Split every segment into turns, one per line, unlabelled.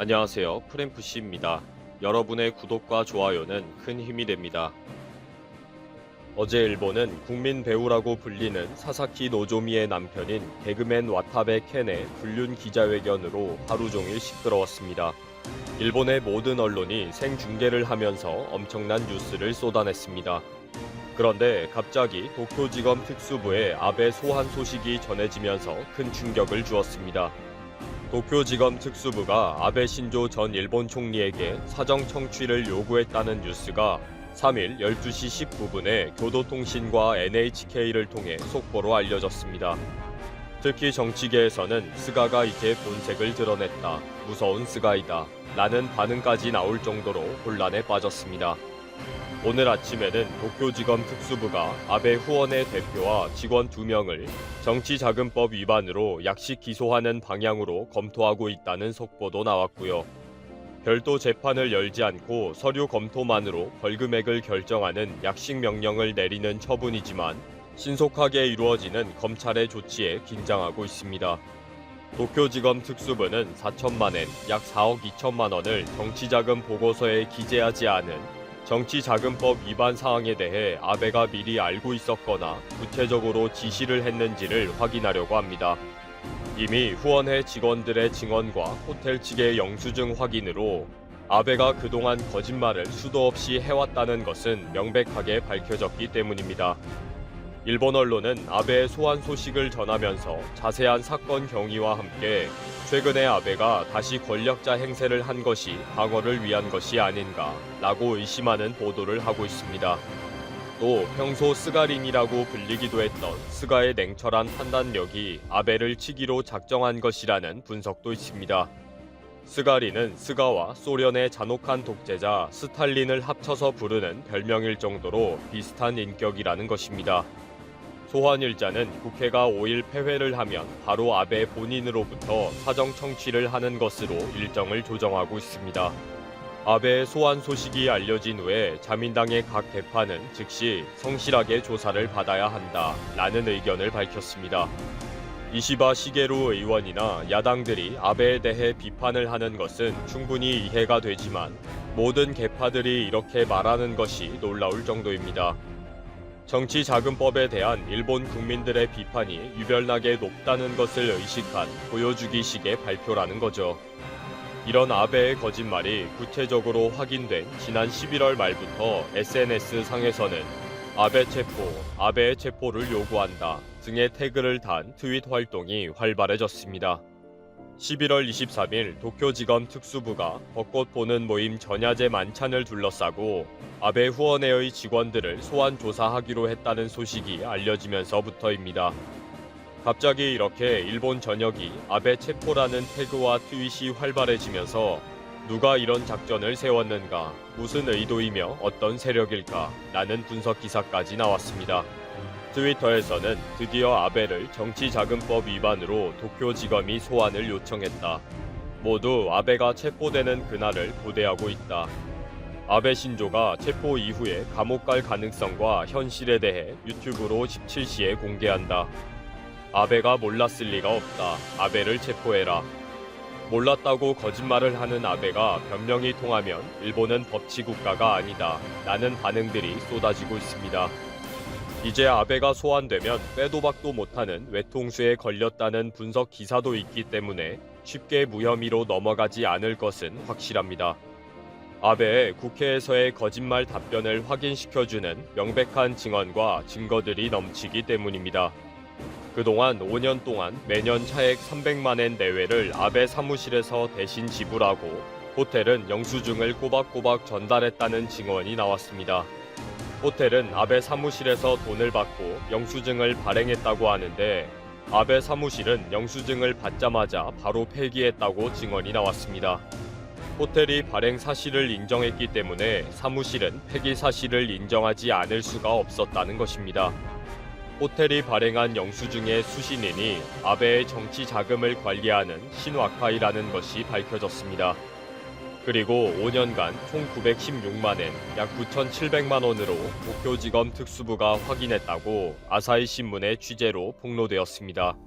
안녕하세요. 프랭프씨입니다. 여러분의 구독과 좋아요는 큰 힘이 됩니다. 어제 일본은 국민 배우라고 불리는 사사키 노조미의 남편인 개그맨 와타베 켄의 불륜 기자회견으로 하루 종일 시끄러웠습니다. 일본의 모든 언론이 생중계를 하면서 엄청난 뉴스를 쏟아냈습니다. 그런데 갑자기 도쿄지검 특수부의 아베 소환 소식이 전해지면서 큰 충격을 주었습니다. 도쿄지검 특수부가 아베 신조 전 일본 총리에게 사정 청취를 요구했다는 뉴스가 3일 12시 19분에 교도통신과 NHK를 통해 속보로 알려졌습니다. 특히 정치계에서는 스가가 이제 본색을 드러냈다. 무서운 스가이다. 라는 반응까지 나올 정도로 혼란에 빠졌습니다. 오늘 아침에는 도쿄지검 특수부가 아베 후원의 대표와 직원 2명을 정치자금법 위반으로 약식 기소하는 방향으로 검토하고 있다는 속보도 나왔고요. 별도 재판을 열지 않고 서류 검토만으로 벌금액을 결정하는 약식 명령을 내리는 처분이지만 신속하게 이루어지는 검찰의 조치에 긴장하고 있습니다. 도쿄지검 특수부는 4천만 엔, 약 4억 2천만 원을 정치자금 보고서에 기재하지 않은 정치자금법 위반 사항에 대해 아베가 미리 알고 있었거나 구체적으로 지시를 했는지를 확인하려고 합니다. 이미 후원회 직원들의 증언과 호텔 측의 영수증 확인으로 아베가 그동안 거짓말을 수도 없이 해왔다는 것은 명백하게 밝혀졌기 때문입니다. 일본 언론은 아베의 소환 소식을 전하면서 자세한 사건 경위와 함께 최근에 아베가 다시 권력자 행세를 한 것이 방어를 위한 것이 아닌가라고 의심하는 보도를 하고 있습니다. 또 평소 스가린이라고 불리기도 했던 스가의 냉철한 판단력이 아베를 치기로 작정한 것이라는 분석도 있습니다. 스가린은 스가와 소련의 잔혹한 독재자 스탈린을 합쳐서 부르는 별명일 정도로 비슷한 인격이라는 것입니다. 소환일자는 국회가 5일 폐회를 하면 바로 아베 본인으로부터 사정 청취를 하는 것으로 일정을 조정하고 있습니다. 아베의 소환 소식이 알려진 후에 자민당의 각 개파는 즉시 성실하게 조사를 받아야 한다라는 의견을 밝혔습니다. 이시바 시게루 의원이나 야당들이 아베에 대해 비판을 하는 것은 충분히 이해가 되지만 모든 개파들이 이렇게 말하는 것이 놀라울 정도입니다. 정치자금법에 대한 일본 국민들의 비판이 유별나게 높다는 것을 의식한 보여주기식의 발표라는 거죠. 이런 아베의 거짓말이 구체적으로 확인된 지난 11월 말부터 SNS상에서는 아베 체포, 아베의 체포를 요구한다 등의 태그를 단 트윗 활동이 활발해졌습니다. 11월 23일 도쿄지검 특수부가 벚꽃 보는 모임 전야제 만찬을 둘러싸고 아베 후원회의 직원들을 소환 조사하기로 했다는 소식이 알려지면서부터입니다. 갑자기 이렇게 일본 전역이 아베 체포라는 태그와 트윗이 활발해지면서 누가 이런 작전을 세웠는가, 무슨 의도이며 어떤 세력일까 라는 분석 기사까지 나왔습니다. 트위터에서는 드디어 아베를 정치자금법 위반으로 도쿄지검이 소환을 요청했다. 모두 아베가 체포되는 그날을 고대하고 있다. 아베 신조가 체포 이후에 감옥 갈 가능성과 현실에 대해 유튜브로 17시에 공개한다. 아베가 몰랐을 리가 없다. 아베를 체포해라. 몰랐다고 거짓말을 하는 아베가 변명이 통하면 일본은 법치국가가 아니다. 라는 반응들이 쏟아지고 있습니다. 이제 아베가 소환되면 빼도 박도 못하는 외통수에 걸렸다는 분석 기사도 있기 때문에 쉽게 무혐의로 넘어가지 않을 것은 확실합니다. 아베의 국회에서의 거짓말 답변을 확인시켜주는 명백한 증언과 증거들이 넘치기 때문입니다. 그동안 5년 동안 매년 차액 300만 엔 내외를 아베 사무실에서 대신 지불하고 호텔은 영수증을 꼬박꼬박 전달했다는 증언이 나왔습니다. 호텔은 아베 사무실에서 돈을 받고 영수증을 발행했다고 하는데 아베 사무실은 영수증을 받자마자 바로 폐기했다고 증언이 나왔습니다. 호텔이 발행 사실을 인정했기 때문에 사무실은 폐기 사실을 인정하지 않을 수가 없었다는 것입니다. 호텔이 발행한 영수증의 수신인이 아베의 정치 자금을 관리하는 신와카이라는 것이 밝혀졌습니다. 그리고 5년간 총 916만 엔, 약 9,700만 원으로 도쿄지검 특수부가 확인했다고 아사히 신문의 취재로 폭로되었습니다.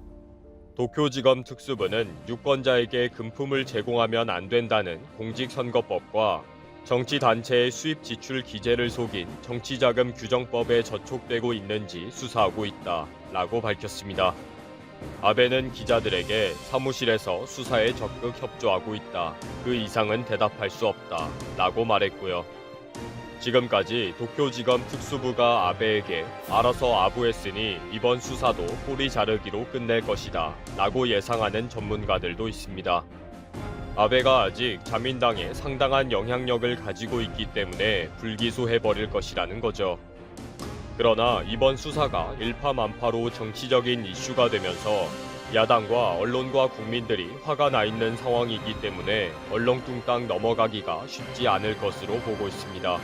도쿄지검 특수부는 유권자에게 금품을 제공하면 안 된다는 공직선거법과 정치단체의 수입 지출 기재를 속인 정치자금 규정법에 저촉되고 있는지 수사하고 있다라고 밝혔습니다. 아베는 기자들에게 사무실에서 수사에 적극 협조하고 있다. 그 이상은 대답할 수 없다라고 말했고요. 지금까지 도쿄지검 특수부가 아베에게 알아서 아부했으니 이번 수사도 꼬리 자르기로 끝낼 것이다 라고 예상하는 전문가들도 있습니다. 아베가 아직 자민당에 상당한 영향력을 가지고 있기 때문에 불기소해버릴 것이라는 거죠. 그러나 이번 수사가 일파만파로 정치적인 이슈가 되면서 야당과 언론과 국민들이 화가 나 있는 상황이기 때문에 얼렁뚱땅 넘어가기가 쉽지 않을 것으로 보고 있습니다.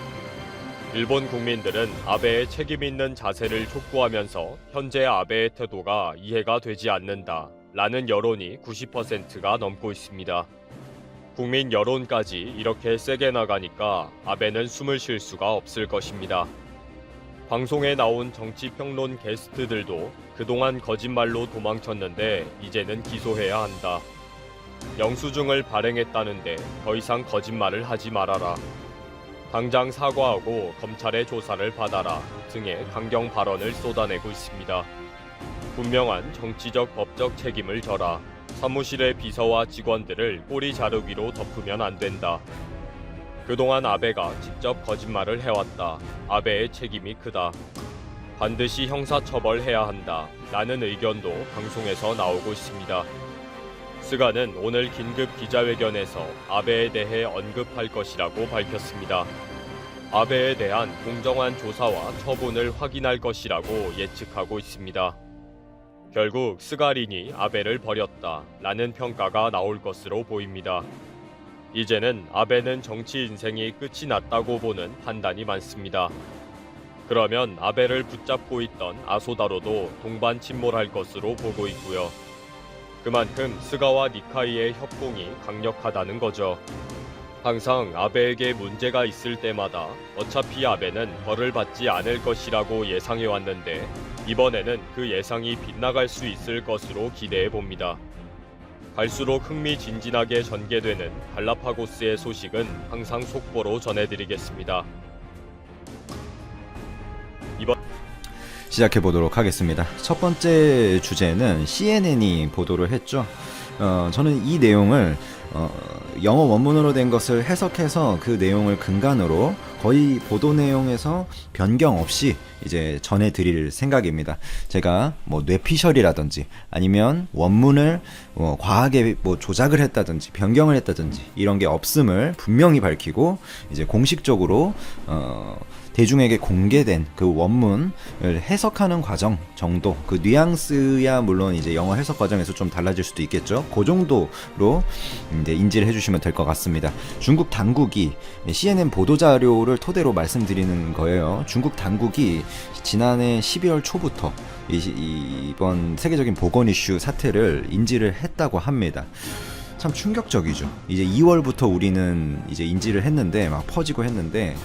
일본 국민들은 아베의 책임 있는 자세를 촉구하면서 현재 아베의 태도가 이해가 되지 않는다라는 여론이 90%가 넘고 있습니다. 국민 여론까지 이렇게 세게 나가니까 아베는 숨을 쉴 수가 없을 것입니다. 방송에 나온 정치평론 게스트들도 그동안 거짓말로 도망쳤는데 이제는 기소해야 한다. 영수증을 발행했다는데 더 이상 거짓말을 하지 말아라. 당장 사과하고 검찰의 조사를 받아라 등의 강경 발언을 쏟아내고 있습니다. 분명한 정치적 법적 책임을 져라. 사무실의 비서와 직원들을 꼬리 자르기로 덮으면 안 된다. 그동안 아베가 직접 거짓말을 해왔다. 아베의 책임이 크다. 반드시 형사처벌해야 한다. 라는 의견도 방송에서 나오고 있습니다. 스가는 오늘 긴급 기자회견에서 아베에 대해 언급할 것이라고 밝혔습니다. 아베에 대한 공정한 조사와 처분을 확인할 것이라고 예측하고 있습니다. 결국 스가린이 아베를 버렸다라는 평가가 나올 것으로 보입니다. 이제는 아베는 정치 인생이 끝이 났다고 보는 판단이 많습니다. 그러면 아베를 붙잡고 있던 아소다로도 동반 침몰할 것으로 보고 있고요. 그만큼 스가와 니카이의 협공이 강력하다는 거죠. 항상 아베에게 문제가 있을 때마다 어차피 아베는 벌을 받지 않을 것이라고 예상해왔는데 이번에는 그 예상이 빗나갈 수 있을 것으로 기대해 봅니다. 갈수록 흥미진진하게 전개되는 갈라파고스의 소식은 항상 속보로 전해드리겠습니다.
시작해 보도록 하겠습니다. 첫 번째 주제는 CNN이 보도를 했죠. 저는 이 내용을 영어 원문으로 된 것을 해석해서 그 내용을 근간으로 거의 보도 내용에서 변경 없이 이제 전해드릴 생각입니다. 제가 뭐 뇌피셜이라든지 아니면 원문을 과하게 뭐 조작을 했다든지 변경을 했다든지 이런 게 없음을 분명히 밝히고 이제 공식적으로 대중에게 공개된 그 원문을 해석하는 과정 정도, 그 뉘앙스야 물론 이제 영어 해석 과정에서 좀 달라질 수도 있겠죠. 그 정도로 이제 인지를 해주시면 될 것 같습니다. 중국 당국이 CNN 보도자료를 토대로 말씀드리는 거예요. 중국 당국이 지난해 12월 초부터 이번 세계적인 보건 이슈 사태를 인지를 했다고 합니다. 참 충격적이죠. 이제 2월부터 우리는 이제 인지를 했는데 막 퍼지고 했는데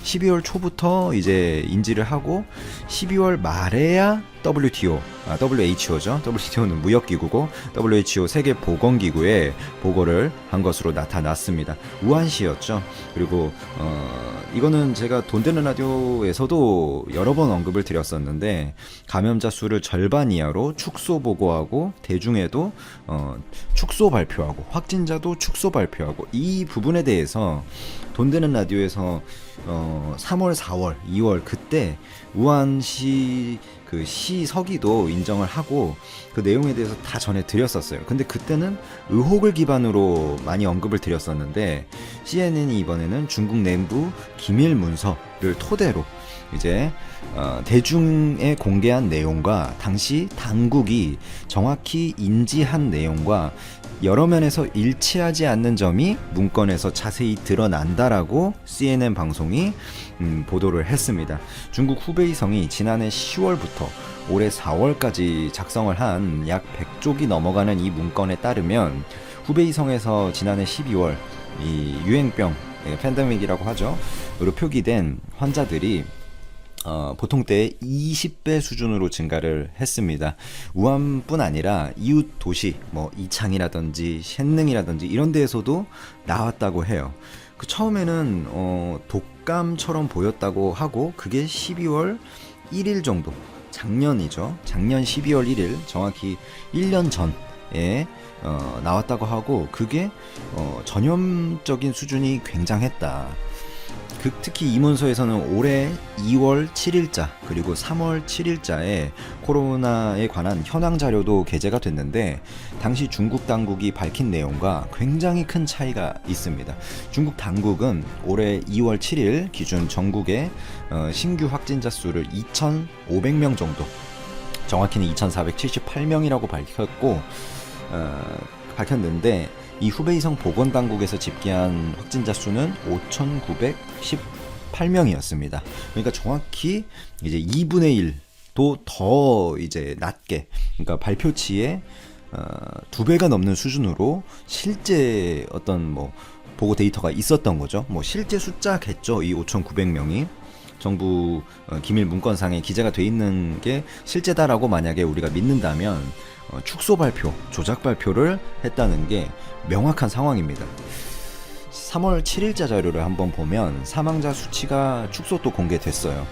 12월 초부터 이제 인지를 하고 12월 말에야 WHO죠. WTO는 무역기구고 WHO 세계보건기구에 보고를 한 것으로 나타났습니다. 우한시였죠. 그리고 이거는 제가 돈 되는 라디오에서도 여러 번 언급을 드렸었는데 감염자 수를 절반 이하로 축소 보고하고 대중에도 축소 발표하고 확진자도 축소 발표하고 이 부분에 대해서 돈 되는 라디오에서 3월, 4월, 2월 그때 우한시 그 시서기도 인정을 하고 그 내용에 대해서 다 전해드렸었어요. 근데 그때는 의혹을 기반으로 많이 언급을 드렸었는데 CNN이 이번에는 중국 내부 기밀 문서를 토대로 이제 대중에 공개한 내용과 당시 당국이 정확히 인지한 내용과 여러 면에서 일치하지 않는 점이 문건에서 자세히 드러난다라고 CNN 방송이 보도를 했습니다. 중국 후베이성이 지난해 10월부터 올해 4월까지 작성을 한 약 100쪽이 넘어가는 이 문건에 따르면 후베이성에서 지난해 12월 이 유행병 팬데믹이라고 하죠. 으로 표기된 환자들이 보통 때 20배 수준으로 증가를 했습니다. 우한뿐 아니라 이웃 도시, 뭐 이창이라든지 셴능이라든지 이런 데에서도 나왔다고 해요. 그 처음에는 독감처럼 보였다고 하고 그게 12월 1일 정도, 작년이죠. 작년 12월 1일, 정확히 1년 전에 나왔다고 하고 그게 전염적인 수준이 굉장했다. 특히 이 문서에서는 올해 2월 7일자 그리고 3월 7일자에 코로나에 관한 현황 자료도 게재가 됐는데 당시 중국 당국이 밝힌 내용과 굉장히 큰 차이가 있습니다. 중국 당국은 올해 2월 7일 기준 전국의 신규 확진자 수를 2,500명 정도, 정확히는 2,478명이라고 밝혔는데 이 후베이성 보건당국에서 집계한 확진자 수는 5,918명이었습니다. 그러니까 정확히 이제 2분의 1도 더 이제 낮게, 그러니까 발표치에 2배가 넘는 수준으로 실제 어떤 뭐 보고 데이터가 있었던 거죠. 뭐 실제 숫자겠죠. 이 5,900명이. 정부 기밀 문건상에 기재가 돼 있는 게 실제다라고 만약에 우리가 믿는다면 축소 발표, 조작 발표를 했다는 게 명확한 상황입니다. 3월 7일자 자료를 한번 보면 사망자 수치가 축소 또 공개됐어요.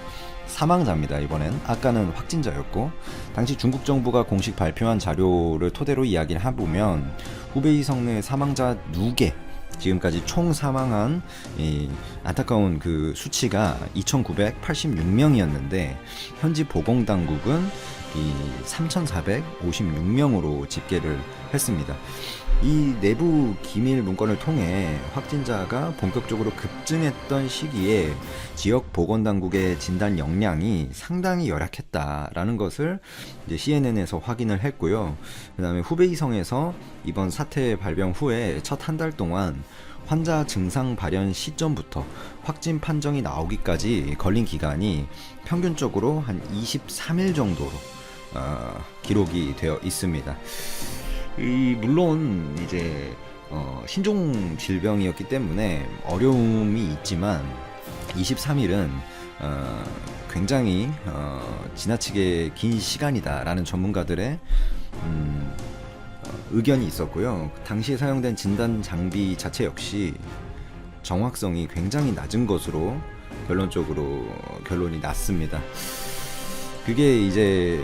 사망자입니다. 이번엔 아까는 확진자였고 당시 중국 정부가 공식 발표한 자료를 토대로 이야기를 해보면 후베이 성내 사망자 누계 지금까지 총 사망한 이 안타까운 그 수치가 2,986명이었는데 현지 보건당국은 이 3,456명으로 집계를 했습니다. 이 내부 기밀 문건을 통해 확진자가 본격적으로 급증했던 시기에 지역 보건당국의 진단 역량이 상당히 열악했다라는 것을 이제 CNN에서 확인을 했고요. 그 다음에 후베이성에서 이번 사태 발병 후에 첫 한 달 동안 환자 증상 발현 시점부터 확진 판정이 나오기까지 걸린 기간이 평균적으로 한 23일 정도로 기록이 되어 있습니다. 물론 이제 신종 질병이었기 때문에 어려움이 있지만 23일은 굉장히 지나치게 긴 시간이다라는 전문가들의 의견이 있었고요. 당시에 사용된 진단 장비 자체 역시 정확성이 굉장히 낮은 것으로 결론이 났습니다. 그게 이제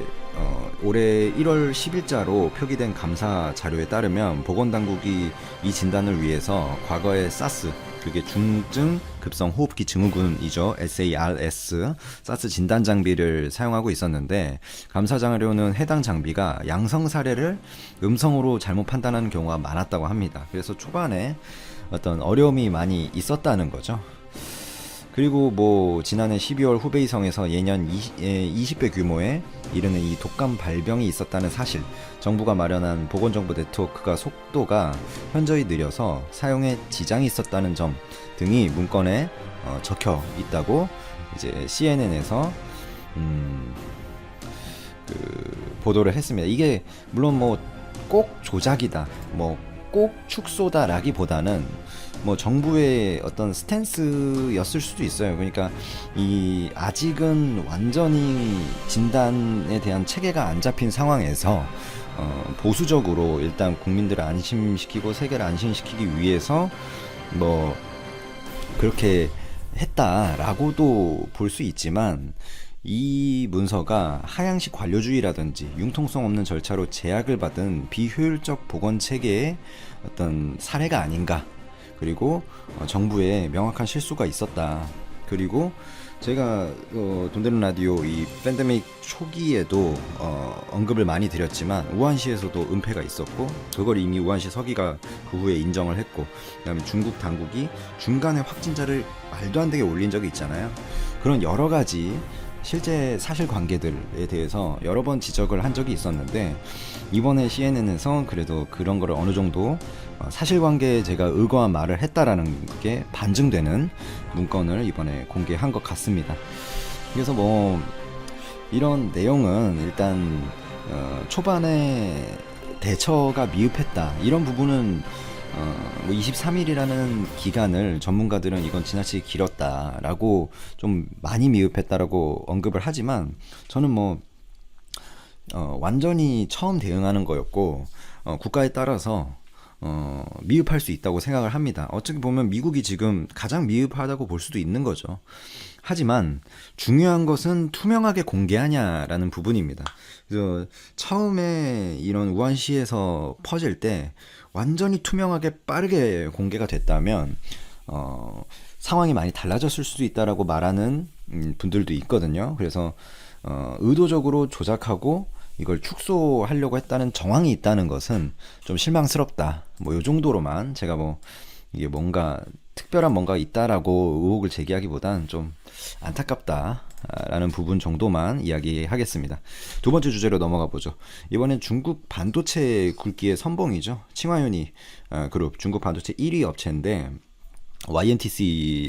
올해 1월 10일자로 표기된 감사 자료에 따르면 보건당국이 이 진단을 위해서 과거에 사스, 그게 중증 급성 호흡기 증후군이죠. SARS, 사스 진단 장비를 사용하고 있었는데 감사 자료는 해당 장비가 양성 사례를 음성으로 잘못 판단하는 경우가 많았다고 합니다. 그래서 초반에 어떤 어려움이 많이 있었다는 거죠. 그리고 뭐 지난해 12월 후베이성에서 예년 20배 규모에 이르는 이 독감 발병이 있었다는 사실, 정부가 마련한 보건정보 네트워크가 속도가 현저히 느려서 사용에 지장이 있었다는 점 등이 문건에 적혀 있다고 이제 CNN에서 보도를 했습니다. 이게 물론 뭐 꼭 조작이다, 뭐 꼭 축소다라기보다는 뭐 정부의 어떤 스탠스였을 수도 있어요. 그러니까 이 아직은 완전히 진단에 대한 체계가 안 잡힌 상황에서 보수적으로 일단 국민들을 안심시키고 세계를 안심시키기 위해서 뭐 그렇게 했다라고도 볼 수 있지만 이 문서가 하향식 관료주의라든지 융통성 없는 절차로 제약을 받은 비효율적 보건 체계의 어떤 사례가 아닌가. 그리고 정부에 명확한 실수가 있었다. 그리고 제가 돈 되는 라디오 이 팬데믹 초기에도 언급을 많이 드렸지만 우한시에서도 은폐가 있었고 그걸 이미 우한시 서기가 그 후에 인정을 했고, 그다음에 중국 당국이 중간에 확진자를 말도 안 되게 올린 적이 있잖아요. 그런 여러 가지 실제 사실관계들에 대해서 여러 번 지적을 한 적이 있었는데 이번에 CNN에서 그래도 그런 거를 어느 정도 사실관계에 제가 의거한 말을 했다라는 게 반증되는 문건을 이번에 공개한 것 같습니다. 그래서 뭐 이런 내용은 일단 초반에 대처가 미흡했다 이런 부분은 뭐 23일이라는 기간을 전문가들은 이건 지나치게 길었다라고 좀 많이 미흡했다라고 언급을 하지만 저는 뭐 완전히 처음 대응하는 거였고 국가에 따라서 미흡할 수 있다고 생각을 합니다. 어떻게 보면 미국이 지금 가장 미흡하다고 볼 수도 있는 거죠. 하지만 중요한 것은 투명하게 공개하냐라는 부분입니다. 그래서 처음에 이런 우한시에서 퍼질 때 완전히 투명하게 빠르게 공개가 됐다면 상황이 많이 달라졌을 수도 있다라고 말하는 분들도 있거든요. 그래서 의도적으로 조작하고 이걸 축소하려고 했다는 정황이 있다는 것은 좀 실망스럽다. 뭐 요 정도로만 제가 뭐 이게 뭔가 특별한 뭔가 있다라고 의혹을 제기하기보단 좀 안타깝다라는 부분 정도만 이야기하겠습니다. 두 번째 주제로 넘어가 보죠. 이번엔 중국 반도체 굵기의 선봉이죠. 칭화윤이 그룹 중국 반도체 1위 업체인데 YNTC라는